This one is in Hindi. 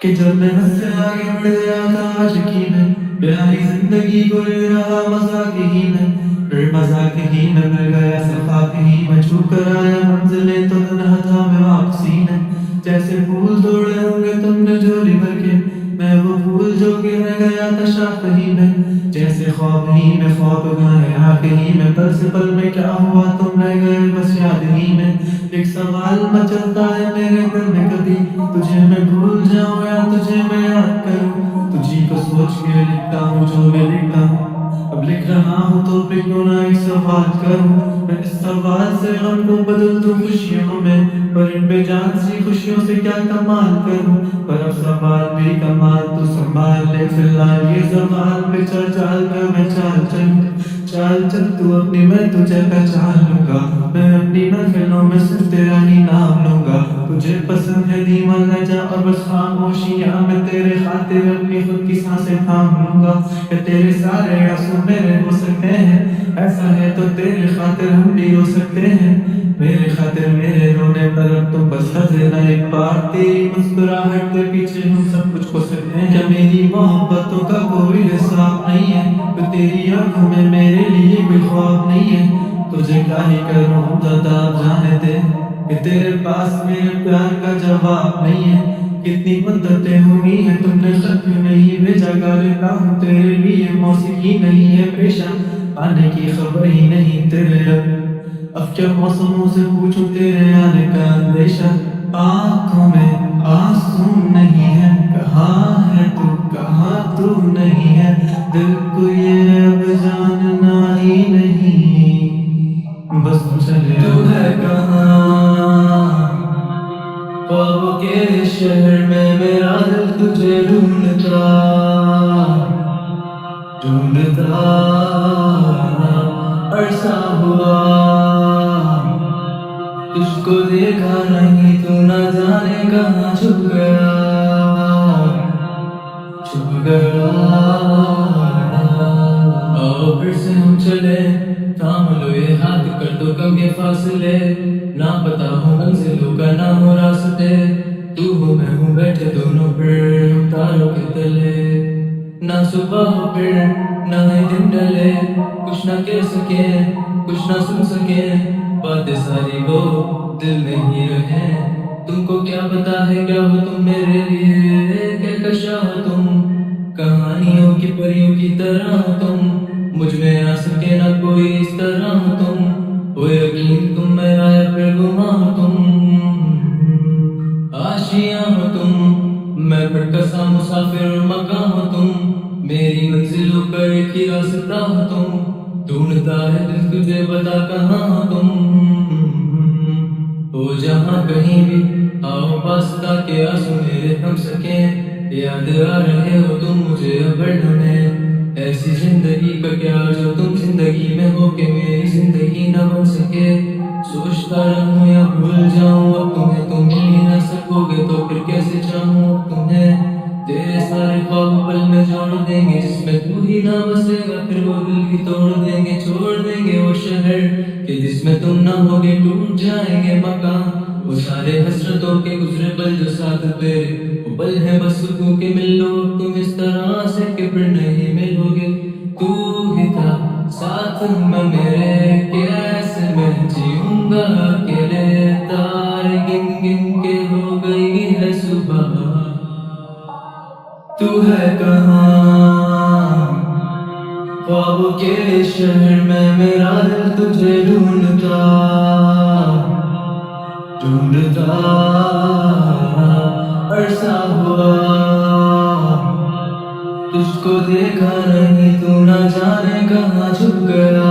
कि जब मैं हद से आगे बढ़ गया था आशिकी में, प्यारी जिंदगी को ले रहा मजाक ही में, फिर मजाक ही में मिल गया सफाक ही में, छू कर आया मंजिलें तो तन्हा था मैं वापसी में। जैसे फूल तोड़े होंगे तुमने झोली भर के, मैं वो फूल जो कि रह गया था शाख ही में। जैसे ख्वाब ही में ख्वाब गए आँख ही में, पल से पल में क्या हुआ तुम रह गए बस याद ही में। एक सवाल मचलता है मेरे दिल में, कभी तुझे मैं भूल जाऊं या तुझे मैं याद करूं। तुझी को सोच के लिखता हूँ जो मैं लिखता हूँ, अब लिख रहा हूँ तो फिर क्यों ना एक सवाल करूं। मैं इस सवाल से गम को बदल दूं खुशियों में, पर इन बेजान सी खुशियों से क्या कमाल करूं। पर अब सवाल भी कमाल तू संभाल ले फिलहाल, ये सवाल पे चल चाल कर मैं चाल चल तू अपनी मैं तुझे पहचान लूंगा। मैं अपनी महफिलों में सिर्फ तेरा ही नाम लूंगा। तुझे पसंद है धीमा लहजा और बस खामोशियां, मैं तेरे खातिर अपनी खुद की सांसें थाम लूंगा। कि तेरे सारे आंसू मेरे हो सकते हैं, ऐसा है तो तेरे खातिर हम भी हो सकते हैं। मेरे खातिर मेरे रोने पर अब तुम बस हंस देना एक बार, तेरी मुस्कुराहट के पीछे हम सब कुछ खो सकते हैं। क्या मेरी मोहब्बतों का कोई हिसाब नहीं है, तो तेरी आंखों में मेरे लिए कोई ख्वाब नहीं है। तुझे क्या ही करूं दादा आप जाने दे, कि तेरे पास मेरे प्यार का जवाब नहीं है। कितनी मुद्दतें हुई हैं तुमने खत क्यों नहीं भेजा, गा लेता हूँ तेरे लिए मौसीकी नहीं है पेशा, आने की खबर ही नहीं तेरे। अब क्या मौसमों से पूछूं तेरे आने का अंदेशा, आंखों में आंसू नहीं है, कहाँ तू नहीं है। दिल को ये अब जानना ही नहीं, बस चले तू है कहाँ। ख्वाबों के शहर में मेरा दिल तुझे ढूंढता अरसा हुआ, तुझको देखा नहीं तू न जाने कहाँ छुप गया। आओ फिर से हम चले, थाम लो ये हाथ कर दो कम ये फासले, ना पता हो मंजिलों का ना हो रास्ते, तू हो मैं हूँ बैठे दोनों फिर हम तारों के तले। ना सुबह हो फिर ना ही दिन ढले, कुछ ना कह सके कुछ ना सुन सके, बातें सारी वो दिल में ही रहे। तुमको क्या पता है क्या हो तुम मेरे लिए, क्या कशा हो तुम कहानियों की परियों की तरह हो तुम, मुझ में आ सके ना कोई इस तरह हो तुम, हो यकीन तुम मेरा या फिर गुमा हो तुम, आशियां हो तुम मैं भटका मुसाफिर और मकां हो तुम, मेरी मंजिलों का एक ही रास्ता हो तुम, ढूंढता है दिल तुझे बता कहाँ हो तुम। हो जहाँ कहीं भी आओ पास ताकि आंसू मेरे थम सके, याद आ रहे हो तुम मुझे अबड़ में, ऐसी जिंदगी का क्या जो तुम जिंदगी में हो के मेरी जिंदगी न बन सके। सोचता रहूं या भूल जाऊं अब तुम्हें, तुम मिल ही ना सकोगे तो फिर कैसे चाहूं अब तुम्हें। तेरे सारे ख्वाब पल में जोड़ देंगे, जिसमें तू ही ना बसेगा फिर वो दिल ही तोड़ देंगे, छोड़ देंगे वो शहर कि जिसमें तुम ना होगे, टूट जाएंगे मकान वो सारे हसरतों के गुजरे पल जो साथ तेरे, वो पल है बस सुकून के मिल लो तुम इस तरह से कि फिर नहीं मिलोगे। तू ही था साथ में मेरे, कैसे मैं जीऊंगा अकेले, तारे गिन गिन के हो गई है सुबह, तू है कहाँ। ख्वाबों के शहर में मेरा दिल तुझे ढूंढता अरसा हुआ, तुझको देखा नहीं तू न जाने कहाँ छुप गया।